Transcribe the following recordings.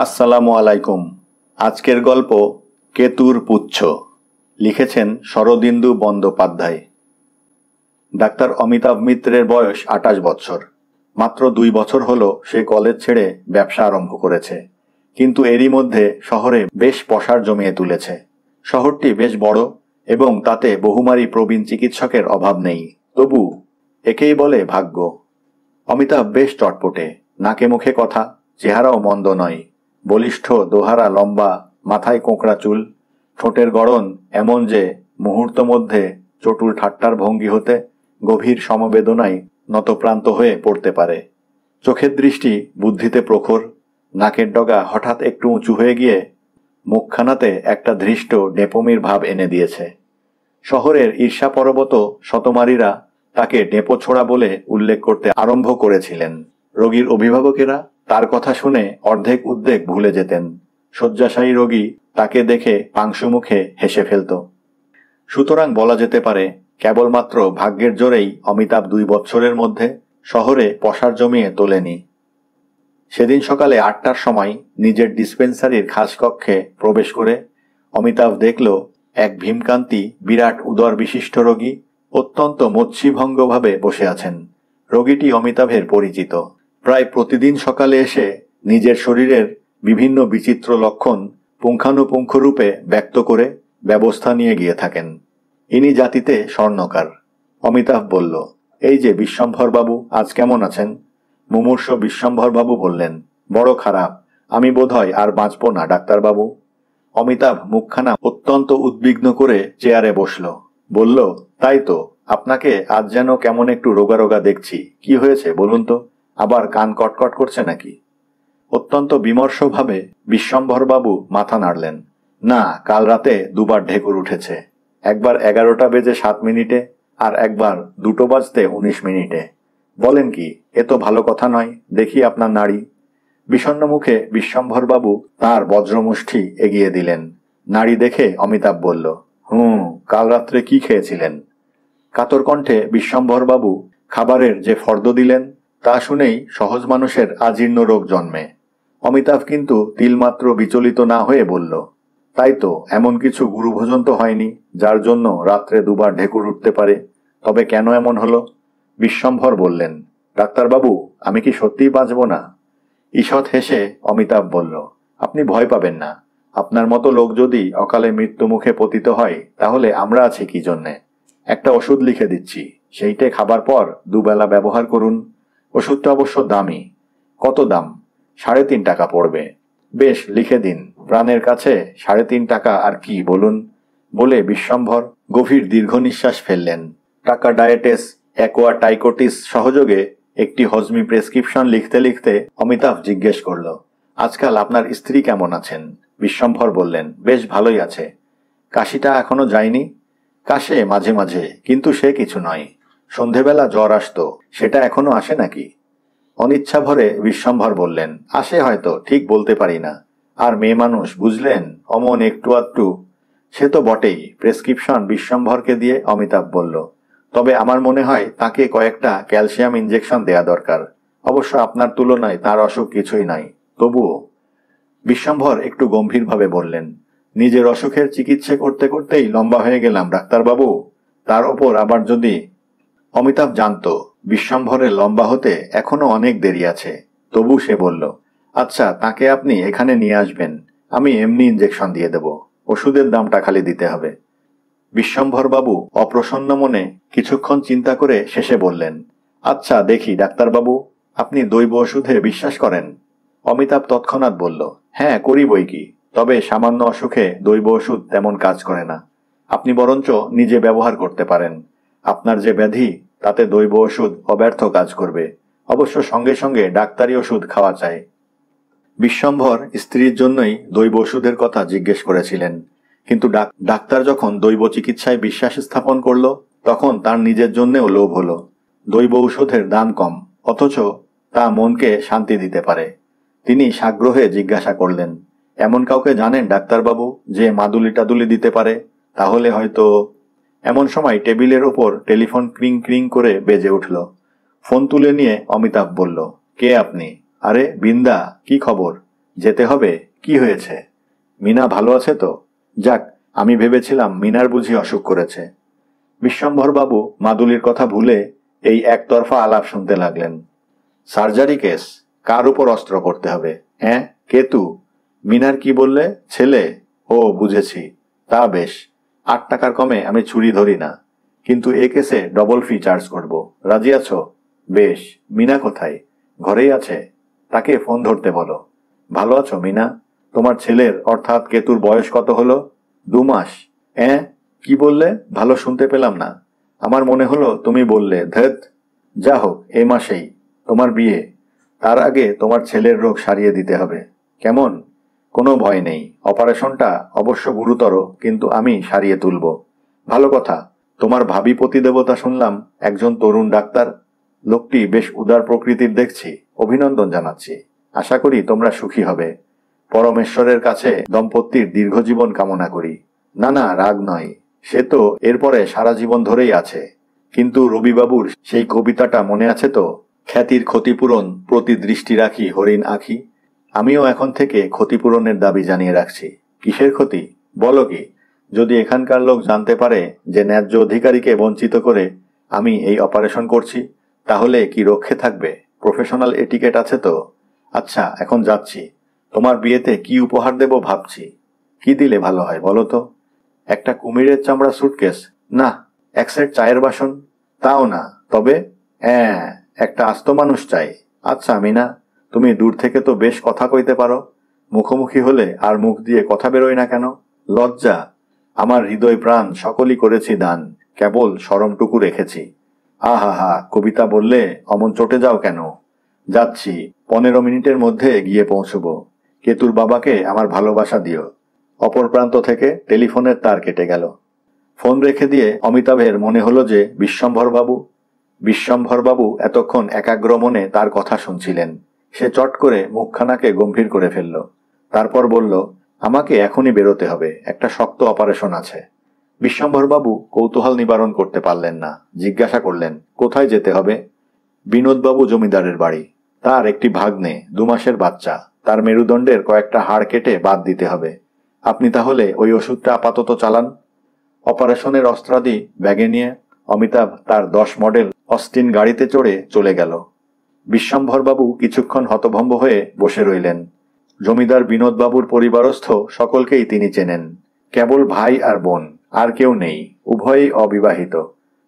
আসসালামু আলাইকুম। আজকের গল্প কেতুর পুচ্ছ। লিখেছেন শরদিন্দু বন্দ্যোপাধ্যায়। ডাক্তার অমিতাভ মিত্রের বয়স 28 বছর। মাত্র 2 বছর হলো সে কলেজ ছেড়ে ব্যবসা আরম্ভ করেছে, কিন্তু এরই মধ্যে শহরে বেশ পসার জমিয়ে তুলেছে। শহরটি বেশ বড় এবং তাতে বহুমারী প্রবীণ চিকিৎসকের অভাব নেই। তবু একেই বলে ভাগ্য। অমিতাভ বেশ চটপটে, নাকে মুখে কথা, চেহারাও মন্দ নয়। বলিষ্ঠ, দোহারা লম্বা, মাথায় কোঁকড়া চুল, ঠোঁটের গড়ন এমন যে মুহূর্ত মধ্যে চটুল ঠাট্টার ভঙ্গি হতে গভীর সমবেদনায় নতপ্রান্ত হয়ে পড়তে পারে। চোখের দৃষ্টি বুদ্ধিতে প্রখর। নাকের ডগা হঠাৎ একটু উঁচু হয়ে গিয়ে মুখখানাতে একটা ধৃষ্ট ডেপোমির ভাব এনে দিয়েছে। শহরের ঈর্ষাপরবত শতমারীরা তাকে ডেপো ছোড়া বলে উল্লেখ করতে আরম্ভ করেছিলেন। রোগীর অভিভাবকেরা তার কথা শুনে অর্ধেক উদ্বেগ ভুলে যেতেন। শয্যাশায়ী রোগী তাকে দেখে পাংশু মুখে হেসে ফেলত। সুতরাং বলা যেতে পারে কেবলমাত্র ভাগ্যের জোরেই অমিতাভ 2 বছরের মধ্যে শহরে পসার জমিয়ে তোলেনি। সেদিন সকালে 8টার সময় নিজের ডিসপেন্সারির খাস কক্ষে প্রবেশ করে অমিতাভ দেখল এক ভীমকান্তি বিরাট উদর বিশিষ্ট রোগী অত্যন্ত মৎস্যভঙ্গভাবে বসে আছেন। রোগীটি অমিতাভের পরিচিত। প্রায় প্রতিদিন সকালে এসে নিজের শরীরের বিভিন্ন বিচিত্র লক্ষণ পুঙ্খানুপুঙ্খরূপে ব্যক্ত করে ব্যবস্থা নিয়ে গিয়ে থাকেন। ইনি জাতিতে স্বর্ণকার। অমিতাভ বলল, এই যে বিশ্বম্ভরবাবু, আজ কেমন আছেন? মুমূর্ষ বিশ্বম্ভরবাবু বললেন, বড় খারাপ, আমি বোধহয় আর বাঁচব না ডাক্তারবাবু। অমিতাভ মুখখানা অত্যন্ত উদ্বিগ্ন করে চেয়ারে বসল। বলল, তাই তো, আপনাকে আজ যেন কেমন একটু রোগা রোগা দেখছি। কি হয়েছে বলুন তো? আবার কান কটকট করছে নাকি? অত্যন্ত বিমর্ষভাবে বিশ্বম্ভরবাবু মাথা নাড়লেন। না, কাল রাতে 2বার ঢেকুর উঠেছে। একবার 11টা বেজে 7 মিনিটে আর একবার 2টো বাজতে 19 মিনিটে। বলেন কি, এ তো ভালো কথা নয়। দেখি আপনার নাড়ি। বিষণ্ণ মুখে বিশ্বম্ভরবাবু তাঁর বজ্রমুষ্টি এগিয়ে দিলেন। নাড়ি দেখে অমিতাভ বলল, কাল রাত্রে কি খেয়েছিলেন? কাতর কণ্ঠে বিশ্বম্ভরবাবু খাবারের যে ফর্দ দিলেন তা শুনেই সহজ মানুষের আজীর্ণ রোগ জন্মে। অমিতাভ কিন্তু তিলমাত্র বিচলিত না হয়ে বলল, তাই তো, এমন কিছু গুরুভোজন তো হয়নি যার জন্য রাত্রে 2বার ঢেকুর উঠতে পারে। তবে কেন এমন হলো? বিশ্বম্ভর বললেন, ডাক্তারবাবু, আমি কি সত্যিই বাঁচব না? ঈষৎ হেসে অমিতাভ বলল, আপনি ভয় পাবেন না। আপনার মতো লোক যদি অকালে মৃত্যু মুখে পতিত হয় তাহলে আমরা আছি কি জন্যে। একটা ওষুধ লিখে দিচ্ছি, সেইটে খাবার পর 2 বেলা ব্যবহার করুন। ওষুধটা অবশ্য দামি। কত দাম? 3.5 টাকা পড়বে। বেশ, লিখে দিন। প্রাণের কাছে 3.5 টাকা আর কি বলুন? বলে বিশ্বম্ভর গভীর দীর্ঘ নিঃশ্বাস ফেললেন। টাকা ডায়েটেস অ্যাকোয়াটাইকোটিস সহযোগে একটি হজমি প্রেসক্রিপশন লিখতে লিখতে অমিতাভ জিজ্ঞেস করল, আজকাল আপনার স্ত্রী কেমন আছেন? বিশ্বম্ভর বললেন, বেশ ভালোই আছে। কাশিটা এখনো যায়নি? কাশে মাঝে মাঝে, কিন্তু সে কিছু নয়। সন্ধেবেলা জ্বর আসতো, সেটা এখনো আসে নাকি? অনিচ্ছা ভরে বিশ্বম্ভর বললেন, আসে হয়তো, ঠিক বলতে পারি না। আর মেয়ে মানুষ, বুঝলেন, অমন একটু আধটু। সে তো বটেই। প্রেসক্রিপশন বিশ্বম্ভরকে দিয়ে অমিতাভ বলল, তবে আমার মনে হয় তাকে কয়েকটা ক্যালসিয়াম ইনজেকশন দেয়া দরকার। অবশ্য আপনার তুলনায় তার অসুখ কিছুই নাই। তবুও। বিশ্বম্ভর একটু গম্ভীরভাবে বললেন, নিজের অসুখের চিকিৎসা করতে করতেই লম্বা হয়ে গেলাম ডাক্তারবাবু। তার ওপর আবার যদি। অমিতাভ জানত বিশ্বম্ভরের লম্বা হতে এখনো অনেক দেরি আছে। তবু সে বলল, আচ্ছা, তাকে আপনি এখানে নিয়ে আসবেন। আমি এমনি ইনজেকশন দিয়ে দেব। ওষুধের দামটা খালি দিতে হবে। বিশ্বম্ভরবাবু অপ্রসন্ন মনে কিছুক্ষণ চিন্তা করে শেষে বললেন, আচ্ছা দেখি ডাক্তারবাবু, আপনি দৈব ওষুধে বিশ্বাস করেন? অমিতাভ তৎক্ষণাৎ বলল, হ্যাঁ, করি বই কি। তবে সামান্য অসুখে দৈব ওষুধ তেমন কাজ করে না। আপনি বরঞ্চ নিজে ব্যবহার করতে পারেন। আপনার যে ব্যাধি, তাতে দৈব ওষুধ অব্যর্থ কাজ করবে। অবশ্য সঙ্গে সঙ্গে ডাক্তারি ওষুধ খাওয়া চাই। বিশ্বম্ভর স্ত্রীর জন্যই দৈব ওষুধের কথা জিজ্ঞেস করেছিলেন, কিন্তু ডাক্তার যখন দৈব চিকিৎসায় বিশ্বাস স্থাপন করল তখন তার নিজের জন্যেও লোভ হলো। দৈব ঔষধের দাম কম, অথচ তা মনকে শান্তি দিতে পারে। তিনি সাগ্রহে জিজ্ঞাসা করলেন, এমন কাউকে জানেন ডাক্তারবাবু যে মাদুলি টাদুলি দিতে পারে? তাহলে হয়তো। এমন সময় টেবিলের ওপর টেলিফোন ক্রিং ক্রিং করে বেজে উঠল। ফোন তুলে নিয়ে অমিতাভ বলল, কে আপনি? আরে বিন্দা, কি খবর? যেতে হবে? কি হয়েছে? মিনা ভালো আছে তো? যাক, আমি ভেবেছিলাম মিনার বুঝি অসুখ করেছে। বিশ্বম্ভরবাবু মাদুলির কথা ভুলে এই একতরফা আলাপ শুনতে লাগলেন। Surgery case? কার উপর অস্ত্র করতে হবে? হ্যাঁ, কেতু। মিনার কি বললে? ছেলে? ও, বুঝেছি। তা বেশ। 8 টাকার কমে আমি ছুরি ধরি না, কিন্তু এ কেসে ডবল ফি চার্জ করব। রাজি আছো? বেশ। মিনা কোথায়? ঘরেই আছে। তাকে ফোন ধরতে বলো। ভালো আছো মিনা? তোমার ছেলের অর্থাৎ কেতুর বয়স কত হলো? 2 মাস। হ্যাঁ? কি বললে? ভালো শুনতে পেলাম না। আমার মনে হলো তুমি বললে। ধেত। যা হোক, এ মাসেই তোমার বিয়ে। তার আগে তোমার ছেলের রোগ সারিয়ে দিতে হবে। কেমন? কোনো ভয় নেই। অপারেশনটা অবশ্য গুরুতর, কিন্তু আমি সারিয়ে তুলব। ভালো কথা। তোমার ভাবি পতিদেবতা শুনলাম একজন তরুণ ডাক্তার। লোকটি বেশ উদার প্রকৃতির দেখছি। অভিনন্দন জানাচ্ছি। আশা করি তোমরা সুখী হবে। পরমেশ্বরের কাছে দম্পতির দীর্ঘজীবন কামনা করি। না না, রাগ নয়। সে তো এরপরে সারা জীবন ধরেই আছে। কিন্তু রবিবাবুর সেই কবিতাটা মনে আছে তো? খ্যাতির ক্ষতিপূরণ প্রতি দৃষ্টি রাখি হরিণ আঁখি। আমিও এখন থেকে ক্ষতিপূরণের দাবি জানিয়ে রাখছি। কিসের ক্ষতি? বলো কি? যদি এখানকার লোক জানতে পারে যে ন্যায্য অধিকারীকে বঞ্চিত করে আমি এই অপারেশন করছি, তাহলে কি রক্ষে থাকবে? প্রফেশনাল এটিকেট আছে তো? আচ্ছা, এখন যাচ্ছি। তোমার বিয়েতে কি উপহার দেব ভাবছি। কি দিলে ভালো হয় বলো তো? একটা কুমিরের চামড়া সুটকেস? না। 1 সেট চায়ের বাসন? তাও না। তবে হ্যাঁ, একটা আস্ত মানুষ চাই। আচ্ছা মিনা, তুমি দূর থেকে তো বেশ কথা কইতে পারো। মুখোমুখি হলে আর মুখ দিয়ে কথা বেরোয় না কেন? লজ্জা? আমার হৃদয় প্রাণ সকলই করেছি দান, কেবল শরমটুকু রেখেছি। আহা হা, কবিতা বললে অমন চটে যাও কেন? যাচ্ছি। 15 মিনিটের মধ্যে গিয়ে পৌঁছবো। কেতুর বাবাকে আমার ভালোবাসা দিও। অপর প্রান্ত থেকে টেলিফোনের তার কেটে গেল। ফোন রেখে দিয়ে অমিতাভের মনে হলো যে বিশ্বম্ভরবাবু এতক্ষণ একাগ্র মনে তার কথা শুনছিলেন। সে চট করে মুখখানাকে গম্ভীর করে ফেলল। তারপর বলল, আমাকে এখনই বেরোতে হবে, একটা শক্ত অপারেশন আছে। বিশ্বম্ভরবাবু কৌতূহল নিবারণ করতে পারলেন না। জিজ্ঞাসা করলেন, কোথায় যেতে হবে? বিনোদবাবু জমিদারের বাড়ি। তার একটি ভাগ্নে, 2 মাসের বাচ্চা। তার মেরুদণ্ডের কয়েকটা হাড় কেটে বাদ দিতে হবে। আপনি তাহলে ওই ওষুধটা আপাতত চালান। অপারেশনের অস্ত্রাদি ব্যাগে নিয়ে অমিতাভ তার 10 মডেল অস্টিন গাড়িতে চড়ে চলে গেল। বিশ্বম্ভরবাবু কিছুক্ষণ হতভম্ব হয়ে বসে রইলেন। জমিদার বিনোদবাবুর পরিবারস্থ সকলকেই তিনি চেনেন। কেবল ভাই আর বোন, আর কেউ নেই। উভয়ই অবিবাহিত।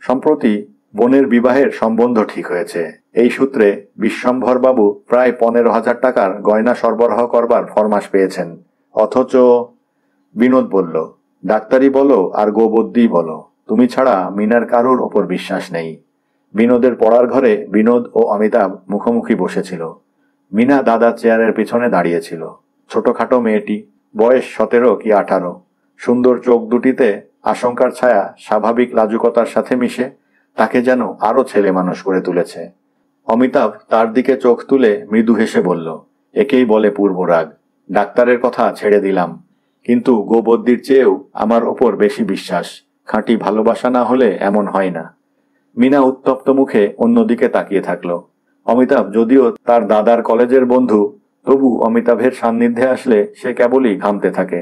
সম্প্রতি বোনের বিবাহের সম্বন্ধ ঠিক হয়েছে। এই সূত্রে বিশ্বম্ভরবাবু প্রায় 15,000 টাকার গয়না সরবরাহ করবার ফরমাশ পেয়েছেন। অথচ বিনোদ বলল, ডাক্তারি বলো আর গোবদ্দি বলো, তুমি ছাড়া মিনার কারুর ওপর বিশ্বাস নেই। বিনোদের পড়ার ঘরে বিনোদ ও অমিতাভ মুখোমুখি বসেছিল। মিনা দাদার চেয়ারের পিছনে দাঁড়িয়েছিল। ছোটখাটো মেয়েটি, বয়স 17 কি 18। সুন্দর চোখ দুটিতে আশঙ্কার ছায়া স্বাভাবিক লাজুকতার সাথে মিশে তাকে যেন আরো ছেলে মানুষ করে তুলেছে। অমিতাভ তার দিকে চোখ তুলে মৃদু হেসে বলল, একেই বলে পূর্বরাগ। ডাক্তারের কথা ছেড়ে দিলাম, কিন্তু গোবদ্দির চেয়েও আমার ওপর বেশি বিশ্বাস। খাঁটি ভালোবাসা না হলে এমন হয় না। মিনা উত্তপ্ত মুখে অন্যদিকে তাকিয়ে থাকল। অমিতাভ যদিও তার দাদার কলেজের বন্ধু, তবু অমিতাভের সান্নিধ্যে আসলে সে কেবলই ঘামতে থাকে।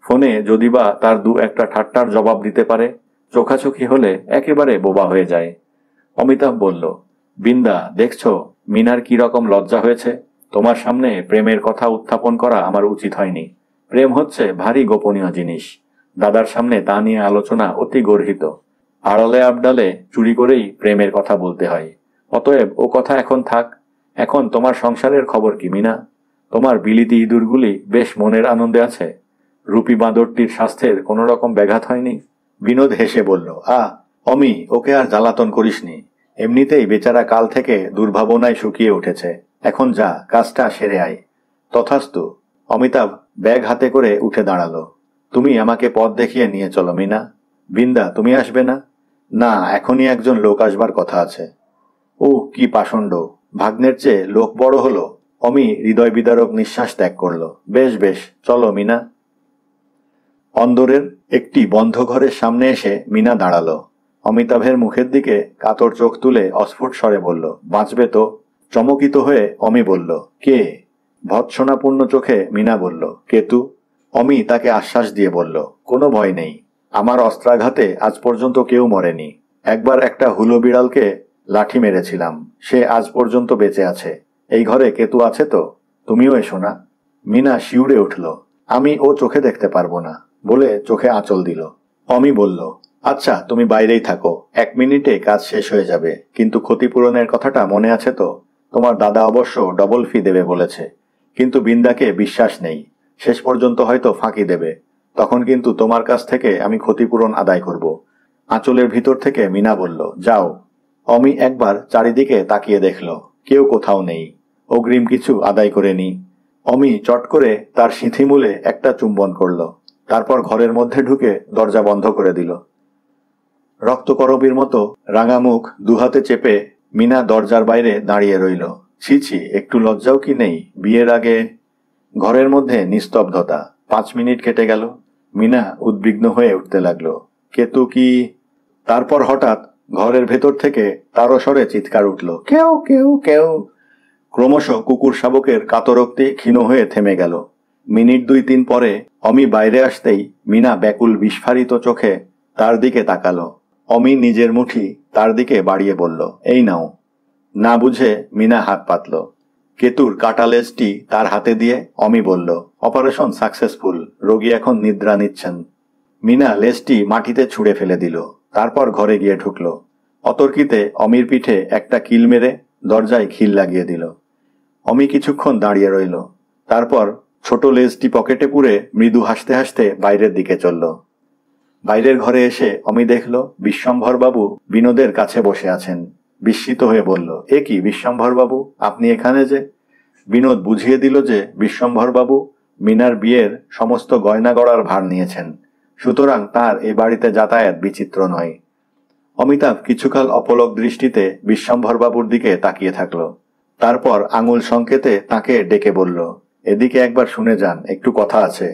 ফোনে যদিবা তার 2-1টা ঠাট্টার জবাব দিতে পারে, চোখাচোখি হলে একেবারে বোবা হয়ে যায়। অমিতাভ বলল, বিন্দা, দেখছো মিনার কি রকম লজ্জা হয়েছে? তোমার সামনে প্রেমের কথা উত্থাপন করা আমার উচিত হয়নি। প্রেম হচ্ছে ভারী গোপনীয় জিনিস। দাদার সামনে তা নিয়ে আলোচনা অতি গর্হিত। আড়ালে আবডালে চুরি করেই প্রেমের কথা বলতে হয়। অতএব ও কথা এখন থাক। এখন তোমার সংসারের খবর কি মিনা? তোমার বিলিতি ইঁদুরগুলি বেশ মনের আনন্দে আছে? রূপী বাঁদরটির স্বাস্থ্যের কোনো রকম ব্যাঘাত হয়নি? বিনোদ হেসে বলল, অমি, ওকে আর জ্বালাতন করিসনি। এমনিতেই বেচারা কাল থেকে দুর্ভাবনায় শুকিয়ে উঠেছে। এখন যা, কাজটা সেরে আয়। তথাস্তু। অমিতাভ ব্যাগ হাতে করে উঠে দাঁড়ালো। তুমি আমাকে পথ দেখিয়ে নিয়ে চলো মিনা। বিন্দা, তুমি আসবে না? না, এখনই একজন লোক আসবার কথা আছে। ও কি পাষণ্ড! ভাগ্নের চেয়ে লোক বড় হলো। অমি হৃদয় বিদারক নিঃশ্বাস ত্যাগ করল। বেশ বেশ, চলো মিনা। অন্দরের একটি বন্ধ ঘরের সামনে এসে মিনা দাঁড়ালো। অমিতাভের মুখের দিকে কাতর চোখ তুলে অস্ফুট স্বরে বলল, বাঁচবে তো? চমকিত হয়ে অমি বলল, কে? ভৎসনাপূর্ণ চোখে মিনা বলল, কেতু। অমি তাকে আশ্বাস দিয়ে বলল, কোনো ভয় নেই, আমার অস্ত্রাঘাতে আজ পর্যন্ত কেউ মরেনি। একবার একটা হুলো বিড়ালকে লাঠি মেরেছিলাম, সে আজ পর্যন্ত বেঁচে আছে। এই ঘরে কেতু আছে তো? তুমিও এসো না। মিনা শিউরে উঠল, আমি ও চোখে দেখতে পারবো না বলে চোখে আঁচল দিল। অমি বলল, আচ্ছা তুমি বাইরেই থাকো, 1 মিনিটে কাজ শেষ হয়ে যাবে, কিন্তু ক্ষতিপূরণের কথাটা মনে আছে তো? তোমার দাদা অবশ্য ডবল ফি দেবে বলেছে, কিন্তু বিন্দাকে বিশ্বাস নেই, শেষ পর্যন্ত হয়তো ফাঁকি দেবে, তখন কিন্তু তোমার কাছ থেকে আমি ক্ষতিপূরণ আদায় করব। আঁচলের ভিতর থেকে মিনা বলল, যাও। অমি একবার চারিদিকে তাকিয়ে দেখল, কেউ কোথাও নেই, অগ্রিম কিছু আদায় করে নি। অমি চট করে তার সিঁথিমূলে একটা চুম্বন করল, তারপর ঘরের মধ্যে ঢুকে দরজা বন্ধ করে দিল। রক্তকরবীর মতো রাঙা মুখ দুহাতে চেপে মিনা দরজার বাইরে দাঁড়িয়ে রইল। ছি ছি, একটু লজ্জাও কি নেই? বিয়ের আগে। ঘরের মধ্যে নিস্তব্ধতা। 5 মিনিট কেটে গেল। মিনা উদ্বিগ্ন হয়ে উঠতে লাগলো, কেতু কি? তারপর হঠাৎ ঘরের ভেতর থেকে তারো স্বরে চিৎকার উঠল, কেউ কেউ কেউ। ক্রমশ কুকুর শাবকের কাতরোক্তি ক্ষীণ হয়ে থেমে গেল। মিনিট 2-3 পরে অমি বাইরে আসতেই মিনা ব্যাকুল বিস্ফারিত চোখে তার দিকে তাকালো। অমি নিজের মুঠি তার দিকে বাড়িয়ে বলল, এই নাও। না বুঝে মিনা হাত পাতল। কেতুর কাটা লেজটি তার হাতে দিয়ে অমি বলল, অপারেশন সাকসেসফুল, রোগী এখন নিদ্রা নিচ্ছেন। মিনা লেজটি মাটিতে ছুঁড়ে ফেলে দিল, তারপর ঘরে গিয়ে ঢুকল। অতর্কিতে অমির পিঠে একটা কিল মেরে দরজায় খিল লাগিয়ে দিল। অমি কিছুক্ষণ দাঁড়িয়ে রইল, তারপর ছোট লেজটি পকেটে পুরে মৃদু হাসতে হাসতে বাইরের দিকে চলল। বাইরের ঘরে এসে অমি দেখল বিশ্বম্ভরবাবু বিনোদের কাছে বসে আছেন। বিস্মিত হয়ে বলল, এ কি বিশ্বম্ভরবাবু, আপনি এখানে যে? বিনোদ বুঝিয়ে দিল যে বিশ্বম্ভরবাবু মিনার বিয়ের সমস্ত গয়না গড়ার ভার নিয়েছেন, সুতরাং তার এ বাড়িতে যাতায়াত বিচিত্র নয়। অমিতাভ কিছুকাল অপলক দৃষ্টিতে বিশ্বম্ভরবাবুর দিকে তাকিয়ে থাকল, তারপর আঙুল সংকেতে তাকে ডেকে বলল, এদিকে একবার শুনে যান, একটু কথা আছে।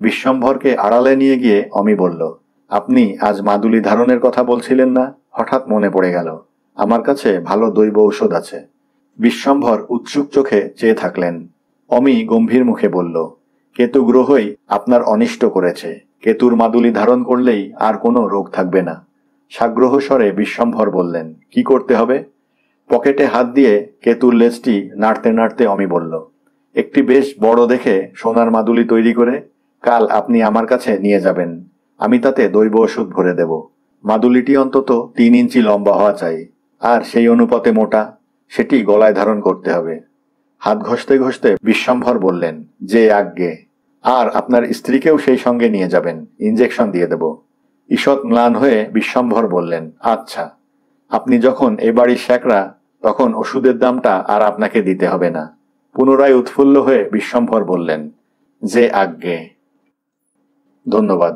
বিশ্বম্ভরকে আড়ালে নিয়ে গিয়ে অমি বলল, আপনি আজ মাদুলি ধারণের কথা বলছিলেন না? হঠাৎ মনে পড়ে গেল, আমার কাছে ভালো দৈব ঔষধ আছে। বিশ্বম্ভর উৎসুক চোখে চেয়ে থাকলেন। অমি গম্ভীর মুখে বলল, কেতু গ্রহই আপনার অনিষ্ট করেছে, কেতুর মাদুলি ধারণ করলেই আর কোনো রোগ থাকবে না। সাগ্রহ স্বরে বিশ্বম্ভর বললেন, কি করতে হবে? পকেটে হাত দিয়ে কেতুর লেজটি নাড়তে নাড়তে অমি বলল, একটি বেশ বড় দেখে সোনার মাদুলি তৈরি করে কাল আপনি আমার কাছে নিয়ে যাবেন, আমি তাতে দৈব ওষুধ ভরে দেব। মাদুলিটি অন্তত 3 ইঞ্চি লম্বা হওয়া চাই, আর সেই অনুপাতে মোটা, সেটি গলায় ধারণ করতে হবে। হাত ঘষতে ঘষতে বিশ্বম্ভর বললেন, যে আজ্ঞে। আর আপনার স্ত্রীকেও সেই সঙ্গে নিয়ে যাবেন, ইঞ্জেকশন দিয়ে দেব। ঈষৎ ম্লান হয়ে বিশ্বম্ভর বললেন, আচ্ছা, আপনি যখন এ বাড়ির শ্যাকরা, তখন ওষুধের দামটা আর আপনাকে দিতে হবে না। পুনরায় উৎফুল্ল হয়ে বিশ্বম্ভর বললেন, যে আজ্ঞে। ধন্যবাদ।